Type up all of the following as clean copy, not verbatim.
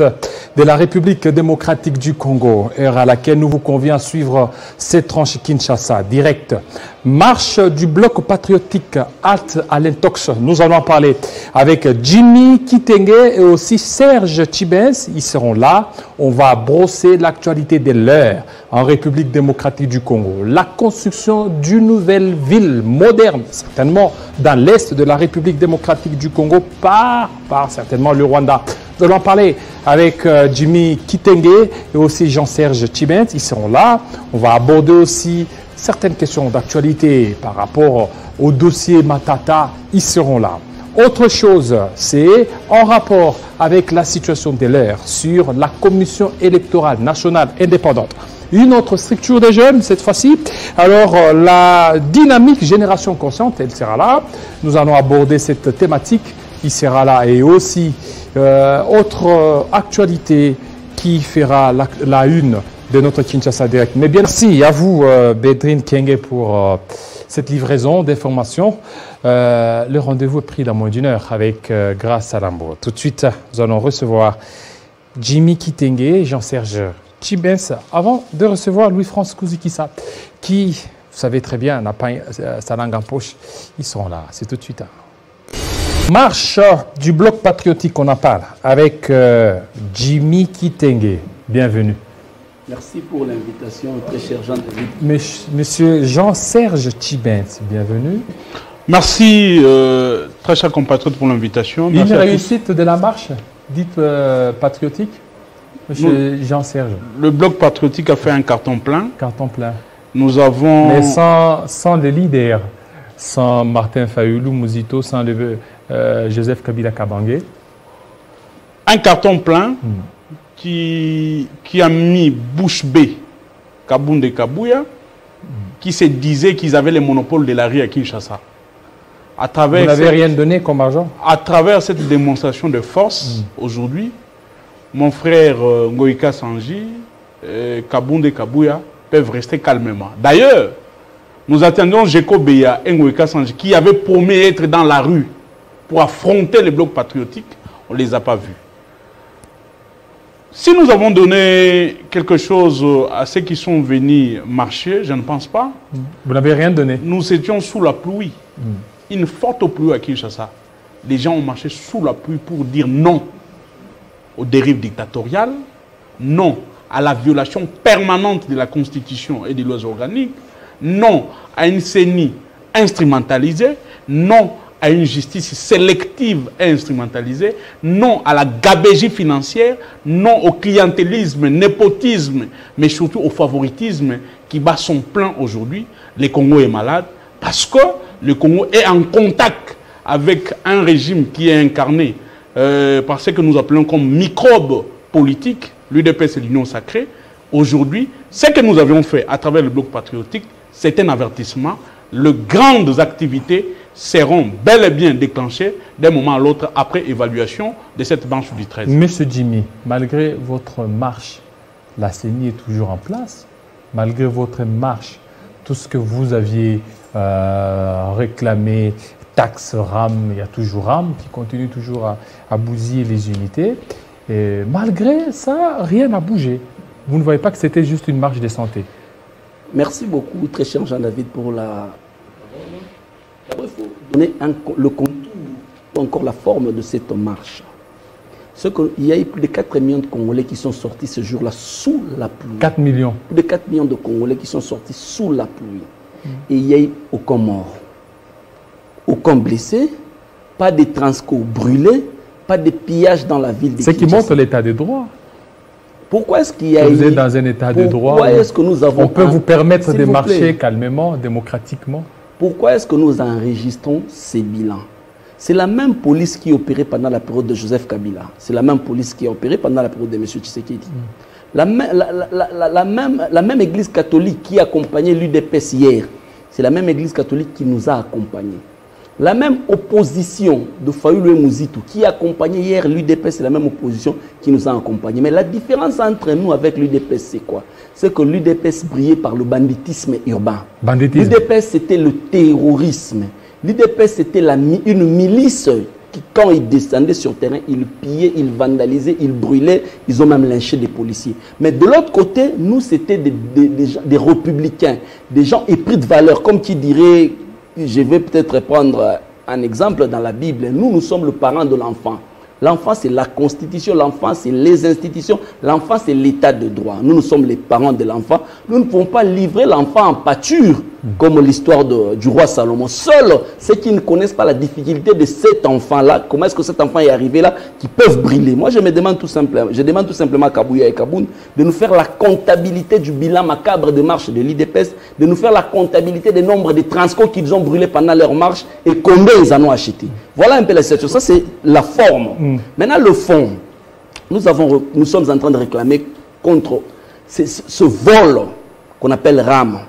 de la République démocratique du Congo, heure à laquelle nous vous convions à suivre cette tranche Kinshasa direct. Marche du bloc patriotique Halte à l'Intox. Nous allons en parler avec Jimmy Kitenge et aussi Serge Tchibens. Ils seront là. On va brosser l'actualité de l'heure en République démocratique du Congo. La construction d'une nouvelle ville moderne, certainement dans l'est de la République démocratique du Congo, par certainement le Rwanda. Nous allons en parler avec Jimmy Kitenge et aussi Jean-Serge Tchibens. Ils seront là. On va aborder aussi certaines questions d'actualité par rapport au dossier Matata. Ils seront là. Autre chose, c'est en rapport avec la situation de l'heure sur la Commission électorale nationale indépendante. Une autre structure des jeunes, cette fois-ci. Alors, la dynamique Génération Consciente, elle sera là. Nous allons aborder cette thématique. Il sera là. Et aussi, autre actualité qui fera la une de notre Kinshasa Direct. Mais bien, merci à vous, Bédrine Kenge, pour cette livraison d'informations. Le rendez-vous est pris dans moins d'une heure avec Grâce à Lambo. Tout de suite, nous allons recevoir Jimmy Kitenge et Jean-Serge Tchibens avant de recevoir Louis-France Kouzikissa, qui, vous savez très bien, n'a pas sa langue en poche. Ils seront là. C'est tout de suite. Marche du bloc patriotique, on en parle avec Jimmy Kitenge. Bienvenue. Merci pour l'invitation, très cher Jean-David. Monsieur Jean-Serge Tchibens, bienvenue. Merci, très cher compatriote, pour l'invitation. Une réussite de la marche, dite patriotique, monsieur Jean-Serge. Le bloc patriotique a fait un carton plein. Carton plein. Nous avons... Mais sans les leaders, sans Martin Fayulu, Mouzito, sans Joseph Kabila Kabange. Un carton plein qui a mis bouche bée Kaboundé Kabouya, qui se disait qu'ils avaient le monopole de la rue à Kinshasa. Vous n'avez rien donné comme argent? À travers cette démonstration de force, aujourd'hui, mon frère Ngoïka Sanji et Kaboundé Kabouya peuvent rester calmement. D'ailleurs, nous attendons Jeko Beya et Ngoïka Sanji qui avaient promis être dans la rue pour affronter les blocs patriotiques. On ne les a pas vus. Si nous avons donné quelque chose à ceux qui sont venus marcher, je ne pense pas. Vous n'avez rien donné? Nous étions sous la pluie. Une forte pluie à Kinshasa. Les gens ont marché sous la pluie pour dire non aux dérives dictatoriales, non à la violation permanente de la Constitution et des lois organiques, non à une CENI instrumentalisée, non à une justice sélective et instrumentalisée, non à la gabegie financière, non au clientélisme, népotisme, mais surtout au favoritisme qui bat son plein aujourd'hui. Le Congo est malade parce que le Congo est en contact avec un régime qui est incarné par ce que nous appelons comme microbe politique. L'UDPS et l'Union sacrée. Aujourd'hui, ce que nous avions fait à travers le bloc patriotique, c'est un avertissement. Les grandes activités seront bel et bien déclenchées d'un moment à l'autre après évaluation de cette marche du 13. Monsieur Jimmy, malgré votre marche, la CENI est toujours en place. Malgré votre marche, tout ce que vous aviez réclamé, taxe RAM, il y a toujours RAM qui continue toujours à bousiller les unités. Et malgré ça, rien n'a bougé. Vous ne voyez pas que c'était juste une marche de santé? Merci beaucoup, très cher Jean-David, pour la... D'abord, il faut donner le contour, encore la forme de cette marche. Il y a eu plus de 4 millions de Congolais qui sont sortis ce jour-là sous la pluie. 4 millions? Plus de 4 millions de Congolais qui sont sortis sous la pluie. Et il y a eu aucun mort, aucun blessé, pas de transco brûlés, pas de pillage dans la ville de Kinshasa. C'est qui montre l'état de droit. Pourquoi est-ce qu'il y a Vous êtes dans un état de droit. Pourquoi est-ce que nous avons... On peut vous permettre de marcher calmement, démocratiquement. Pourquoi est-ce que nous enregistrons ces bilans? C'est la même police qui opérait pendant la période de Joseph Kabila. C'est la même police qui a opéré pendant la période de M. Tshisekedi. La même église catholique qui accompagnait l'UDPS hier, c'est la même église catholique qui nous a accompagnés. La même opposition de Fayulu et Mouzito qui accompagnait hier l'UDPS, c'est la même opposition qui nous a accompagnés. Mais la différence entre nous avec l'UDPS, c'est quoi? C'est que l'UDPS brillait par le banditisme urbain. L'UDPS, c'était le terrorisme. L'UDPS, c'était une milice quand ils descendaient sur terrain, ils pillaient, ils vandalisaient, ils brûlaient, ils ont même lynché des policiers. Mais de l'autre côté, nous, c'était des républicains, des gens épris de valeur, comme qui dirait, je vais peut-être prendre un exemple dans la Bible, nous sommes le parent de l'enfant. L'enfant, c'est la constitution, l'enfant, c'est les institutions, l'enfant, c'est l'état de droit. Nous sommes les parents de l'enfant. Nous ne pouvons pas livrer l'enfant en pâture, comme l'histoire du roi Salomon. Seuls ceux qui ne connaissent pas la difficulté de cet enfant-là, comment est-ce que cet enfant est arrivé là, qui peuvent briller. Moi, je demande tout simplement à Kabouya et Kaboun de nous faire la comptabilité du bilan macabre de marche de l'IDPS, de nous faire la comptabilité des nombres de transports qu'ils ont brûlés pendant leur marche et combien ils en ont acheté. Voilà un peu la situation. Ça, c'est la forme. Maintenant, le fond, nous sommes en train de réclamer contre ce vol qu'on appelle RAM,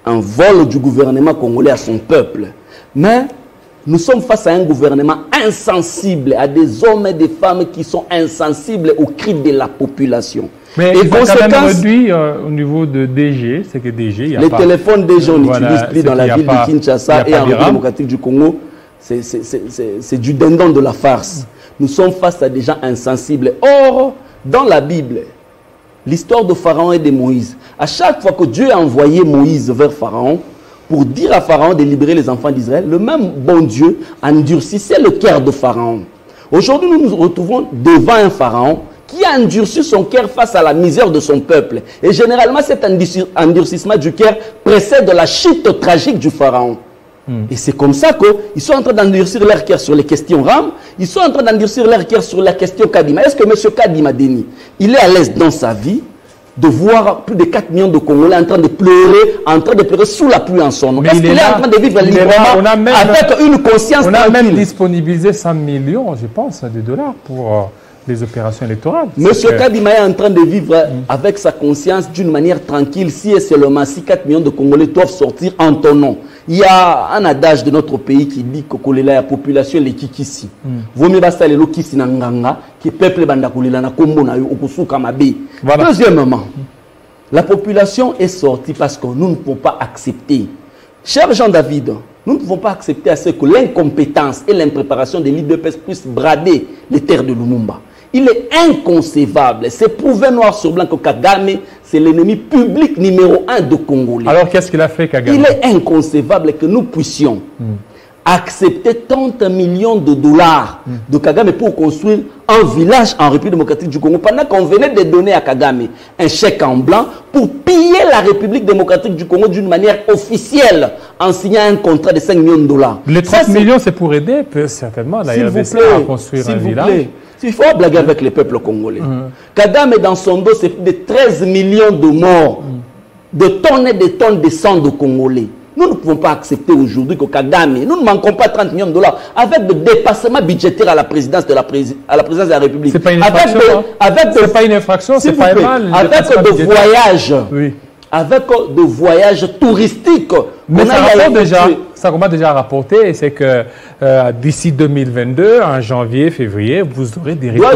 un vol du gouvernement congolais à son peuple. Mais nous sommes face à un gouvernement insensible, à des hommes et des femmes qui sont insensibles aux cris de la population. Mais il faut quand même réduit au niveau de DG, c'est que DG, il y a les pas... téléphones DG, on voilà, n'utilise plus dans la ville de Kinshasa et en République démocratique du Congo. C'est du dindon de la farce. Nous sommes face à des gens insensibles. Or, dans la Bible, l'histoire de Pharaon et de Moïse, à chaque fois que Dieu a envoyé Moïse vers Pharaon, pour dire à Pharaon de libérer les enfants d'Israël, le même bon Dieu endurcissait le cœur de Pharaon. Aujourd'hui, nous nous retrouvons devant un Pharaon qui a endurci son cœur face à la misère de son peuple. Et généralement, cet endurcissement du cœur précède la chute tragique du Pharaon. Et c'est comme ça qu'ils sont en train d'endurcir leur cœur sur les questions RAM, ils sont en train d'endurcir leur cœur sur la question Kadima. Est-ce que M. Kadima Deni, il est à l'aise dans sa vie de voir plus de 4 millions de Congolais en train de pleurer sous la pluie en son nom? Est-ce qu'il est en train de vivre librement avec une conscience tranquille? On a même disponibilisé 100 millions, je pense, de dollars pour les opérations électorales. Monsieur Kadima est en train de vivre avec sa conscience d'une manière tranquille, si et seulement si 4 millions de Congolais doivent sortir en ton nom. Il y a un adage de notre pays qui dit que la population est kikisi. Vaut mieux basta le kisi na nganga qui peuple banda kolela na kombo na yo okusuka mabe. Deuxièmement, la population est sortie parce que nous ne pouvons pas accepter. Cher Jean-David, nous ne pouvons pas accepter à ce que l'incompétence et l'impréparation de l'IDPS puissent brader les terres de Lumumba. Il est inconcevable, c'est prouvé noir sur blanc que Kagame, c'est l'ennemi public numéro 1 de Congolais. Alors qu'est-ce qu'il a fait, Kagame? Il est inconcevable que nous puissions accepter 30 millions de dollars de Kagame pour construire un village en République démocratique du Congo, pendant qu'on venait de donner à Kagame un chèque en blanc pour piller la République démocratique du Congo d'une manière officielle en signant un contrat de 5 millions de dollars. Les 30 millions, c'est pour aider certainement la RDC à construire un village. Il faut blaguer avec les peuples congolais. Kagame, dans son dos, c'est plus de 13 millions de morts, de tonnes et de tonnes de sang de Congolais. Nous ne pouvons pas accepter aujourd'hui que Kagame, nous ne manquons pas 30 millions de dollars avec des dépassements budgétaires à la présidence de la République. C'est pas une infraction. C'est pas une infraction, c'est pas mal. Avec de voyages. Oui. Avec de voyages touristiques. Mais ça commence déjà à rapporter, c'est que d'ici 2022, en janvier, février, vous aurez des retombées.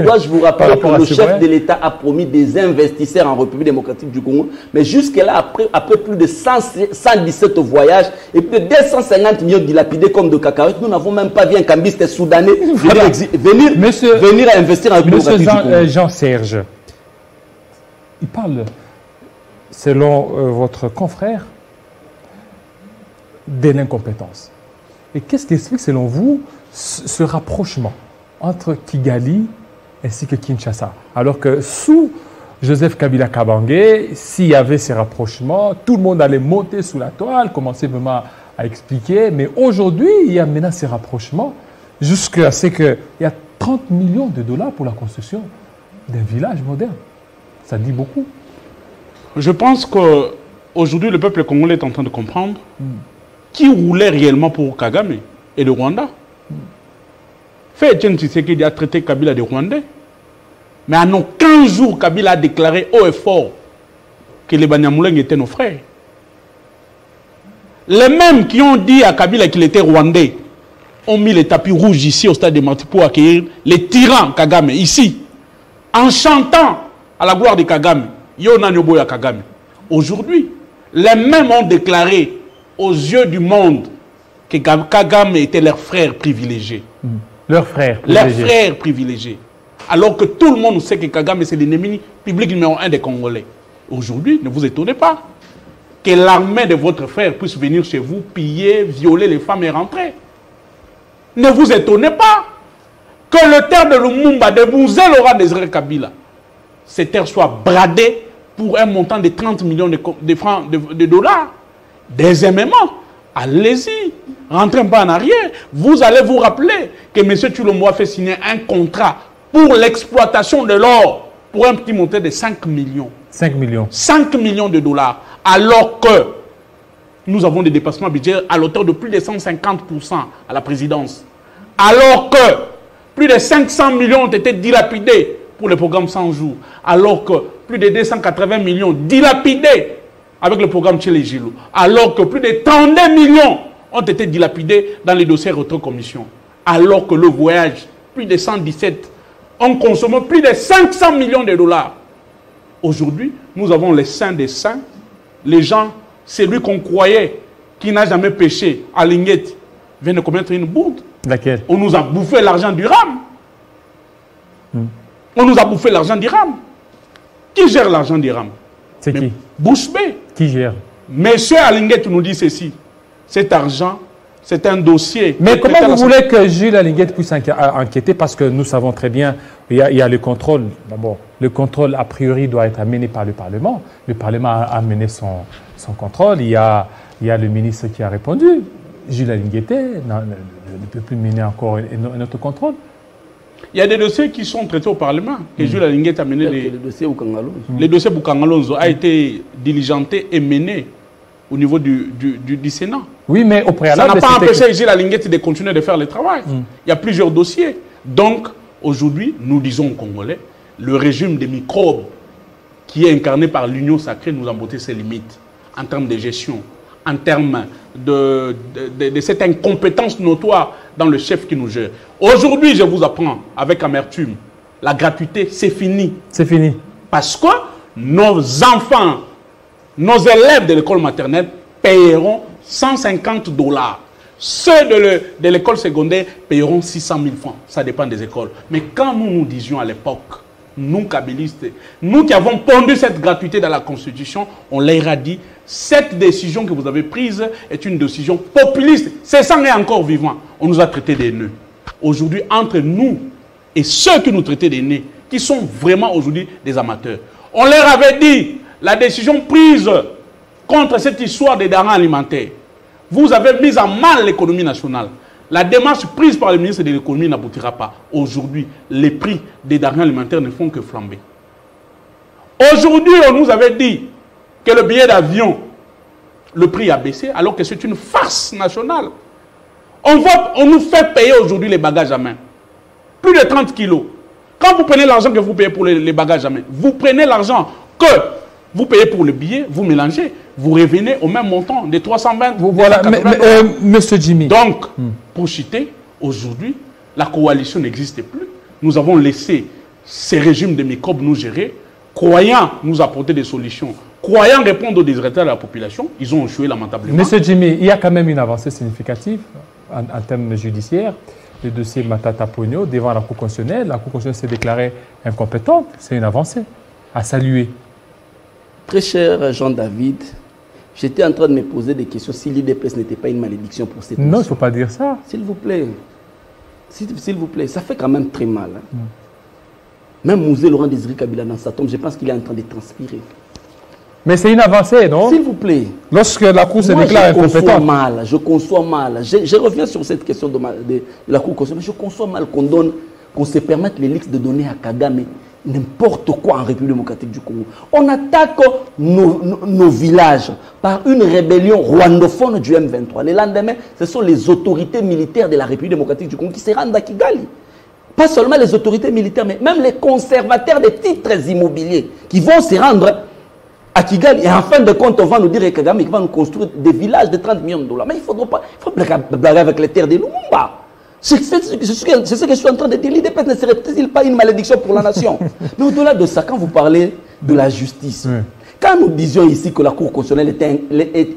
Dois-je vous rappeler que le chef de l'État a promis des investisseurs en République démocratique du Congo, mais jusque-là, après plus de 117 voyages et plus de 250 millions dilapidés comme de cacahuètes, nous n'avons même pas vu un cambiste soudanais venir investir en République démocratique du Congo. Jean-Serge, il parle, selon votre confrère, de l'incompétence. Et qu'est-ce qui explique, selon vous, ce rapprochement entre Kigali ainsi que Kinshasa? Alors que sous Joseph Kabila Kabange, s'il y avait ces rapprochements, tout le monde allait monter sous la toile, commencer vraiment à expliquer. Mais aujourd'hui, il y a maintenant ces rapprochements jusqu'à ce qu'il y a 30 millions de dollars pour la construction d'un village moderne. Ça dit beaucoup. Je pense qu'aujourd'hui, le peuple congolais est en train de comprendre qui roulait réellement pour Kagame et le Rwanda. Fait Etienne Tshisekedi a traité Kabila de Rwandais. Mais en aucun jour, Kabila a déclaré haut et fort que les Banyamulenge étaient nos frères. Les mêmes qui ont dit à Kabila qu'il était Rwandais ont mis les tapis rouges ici au stade de Mati pour accueillir les tyrans Kagame, ici, en chantant à la gloire de Kagame. Yona Nyoboya Kagame. Aujourd'hui, les mêmes ont déclaré aux yeux du monde que Kagame était leur frère privilégié. Leur frère privilégié. Leur frère privilégié. Alors que tout le monde sait que Kagame, c'est l'ennemi public numéro 1 des Congolais. Aujourd'hui, ne vous étonnez pas que l'armée de votre frère puisse venir chez vous, piller, violer les femmes et rentrer. Ne vous étonnez pas que le terre de Lumumba, de Bouzel Laurent Désiré Kabila, ces terres soient bradées pour un montant de 30 millions de dollars. Deuxièmement, allez-y, rentrez pas en arrière. Vous allez vous rappeler que M. Tshilombo a fait signer un contrat pour l'exploitation de l'or pour un petit montant de 5 millions. 5 millions. 5 millions de dollars. Alors que nous avons des dépassements budgétaires à l'auteur de plus de 150% à la présidence. Alors que plus de 500 millions ont été dilapidés pour le programme 100 jours. Alors que plus de 280 millions dilapidés avec le programme Tchelé-Gilou. Alors que plus de 32 millions ont été dilapidés dans les dossiers retro-commission. Alors que le voyage, plus de 117, ont consommé plus de 500 millions de dollars. Aujourd'hui, nous avons les saints des saints. Les gens, celui qu'on croyait qui n'a jamais péché à Linguette vient de commettre une bourde. Laquelle? On nous a bouffé l'argent du RAM. On nous a bouffé l'argent du RAM. Qui gère l'argent du RAM? C'est qui? Bouche B. Qui gère? Monsieur Alinguette nous dit ceci. Cet argent, c'est un dossier. Mais comment vous voulez que Jules Alinguette puisse enquêter? Parce que nous savons très bien, il y a le contrôle. D'abord, le contrôle, a priori, doit être mené par le Parlement. Le Parlement a mené son contrôle. Il y a le ministre qui a répondu. Jules Alinguette ne peut plus mener encore un autre contrôle. Il y a des dossiers qui sont traités au Parlement. Que Jules Alinguette a mené. Le dossier Bukangalonzo. Le dossier Bukangalonzo a été diligenté et mené au niveau du Sénat. Oui, mais au préalable... Ça n'a pas empêché Jules Alinguette de continuer de faire le travail. Il y a plusieurs dossiers. Donc, aujourd'hui, nous disons aux Congolais, le régime des microbes qui est incarné par l'Union sacrée nous a montré ses limites en termes de gestion, en termes de cette incompétence notoire dans le chef qui nous gère. Aujourd'hui, je vous apprends avec amertume, la gratuité, c'est fini. C'est fini. Parce que nos enfants, nos élèves de l'école maternelle payeront 150 $. Ceux de l'école secondaire payeront 600 000 francs. Ça dépend des écoles. Mais quand nous disions à l'époque, nous, kabylistes, nous qui avons pondu cette gratuité dans la Constitution, on leur a dit, cette décision que vous avez prise est une décision populiste. C'est ça, on est encore vivant. On nous a traités des nœuds. Aujourd'hui, entre nous et ceux qui nous traitaient des nœuds, qui sont vraiment aujourd'hui des amateurs, on leur avait dit, la décision prise contre cette histoire des denrées alimentaires, vous avez mis en mal l'économie nationale. La démarche prise par le ministre de l'économie n'aboutira pas. Aujourd'hui, les prix des denrées alimentaires ne font que flamber. Aujourd'hui, on nous avait dit que le billet d'avion, le prix a baissé, alors que c'est une farce nationale. On nous fait payer aujourd'hui les bagages à main. Plus de 30 kilos. Quand vous prenez l'argent que vous payez pour les bagages à main, vous prenez l'argent que vous payez pour le billet, vous mélangez, vous revenez au même montant de 320. Voilà, Monsieur Jimmy. Donc, pour citer, aujourd'hui, la coalition n'existe plus. Nous avons laissé ces régimes de microbes nous gérer, croyant nous apporter des solutions, croyant répondre aux désirs de la population, ils ont échoué lamentablement. Monsieur Jimmy, il y a quand même une avancée significative en termes judiciaires. Le dossier Matata Pogno devant la Cour constitutionnelle. La Cour constitutionnelle s'est déclarée incompétente. C'est une avancée à saluer. Très cher Jean-David, j'étais en train de me poser des questions si l'IDPS n'était pas une malédiction pour cette nation. Non, il ne faut pas dire ça. S'il vous plaît. S'il vous plaît, ça fait quand même très mal. Hein. Même Mouzé Laurent Désiré Kabila dans sa tombe, je pense qu'il est en train de transpirer. Mais c'est une avancée, non? S'il vous plaît. Lorsque la Cour se déclare incompétente. Je conçois mal. Je reviens sur cette question de la Cour constitutionnelle. Je conçois mal qu'on se permette les leaks de donner à Kagame n'importe quoi en République démocratique du Congo. On attaque nos villages par une rébellion rwandophone du M23. Le lendemain, ce sont les autorités militaires de la République démocratique du Congo qui se rendent à Kigali. Pas seulement les autorités militaires, mais même les conservateurs des titres immobiliers qui vont se rendre à Kigali. Et en fin de compte, on va nous dire que Kagame va nous construire des villages de 30 millions de $. Mais il faut blaguer avec les terres de Lumumba. C'est ce que je suis en train de dire. L'IDPS ne serait-il pas une malédiction pour la nation? Mais au-delà de ça, quand vous parlez de la justice, Quand nous disions ici que la Cour constitutionnelle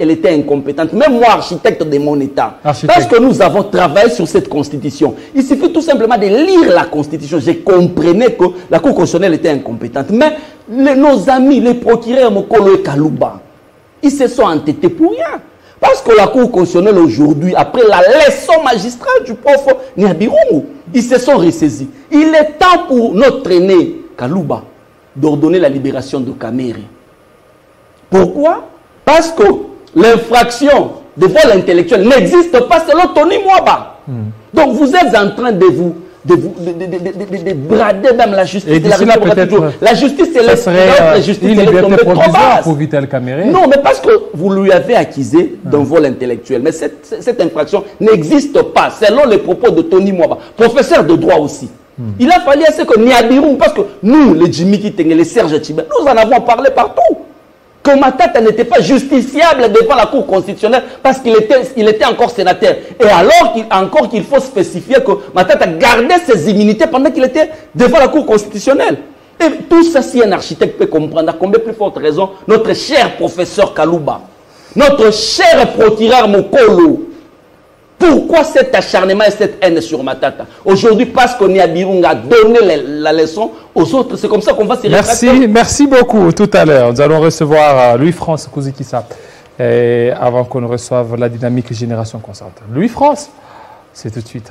elle était incompétente, même moi, architecte de mon État, parce que nous avons travaillé sur cette Constitution, il suffit tout simplement de lire la Constitution. Je comprenais que la Cour constitutionnelle était incompétente. Mais nos amis, les procureurs Mokolo et Kalouba, ils se sont entêtés pour rien. Parce que la Cour constitutionnelle aujourd'hui, après la leçon magistrale du prof Niabirungu, ils se sont ressaisis. Il est temps pour notre aîné Kalouba d'ordonner la libération de Kamere. Pourquoi? Parce que l'infraction de vol intellectuel n'existe pas selon Tony Mwaba. Donc vous êtes en train de brader même la justice. Et d'ici là, peut-être la justice, la justice est tombée trop basse pour Vital Kamere. Non, mais parce que vous lui avez accusé d'un vol intellectuel. Mais cette infraction n'existe pas, selon les propos de Tony Mwaba, professeur de droit aussi. Il a fallu assez que Niabirungu, parce que nous, les Jimmy Kitenge, les Serge Tibet, nous en avons parlé partout. Que Matata n'était pas justiciable devant la Cour constitutionnelle parce qu'il était encore sénateur. Et alors qu'il faut spécifier que Matata gardait ses immunités pendant qu'il était devant la Cour constitutionnelle. Et tout ça, si un architecte peut comprendre, à combien plus forte raison, notre cher professeur Kalouba, notre cher procureur Mokolo, pourquoi cet acharnement et cette haine sur Matata? Aujourd'hui, parce qu'on y a Birunga donné la leçon aux autres, c'est comme ça qu'on va s'y rétracter. Merci beaucoup. Tout à l'heure, nous allons recevoir Louis-France Kouzikissa avant qu'on ne reçoive la dynamique Génération Consciente. Louis-France, c'est tout de suite.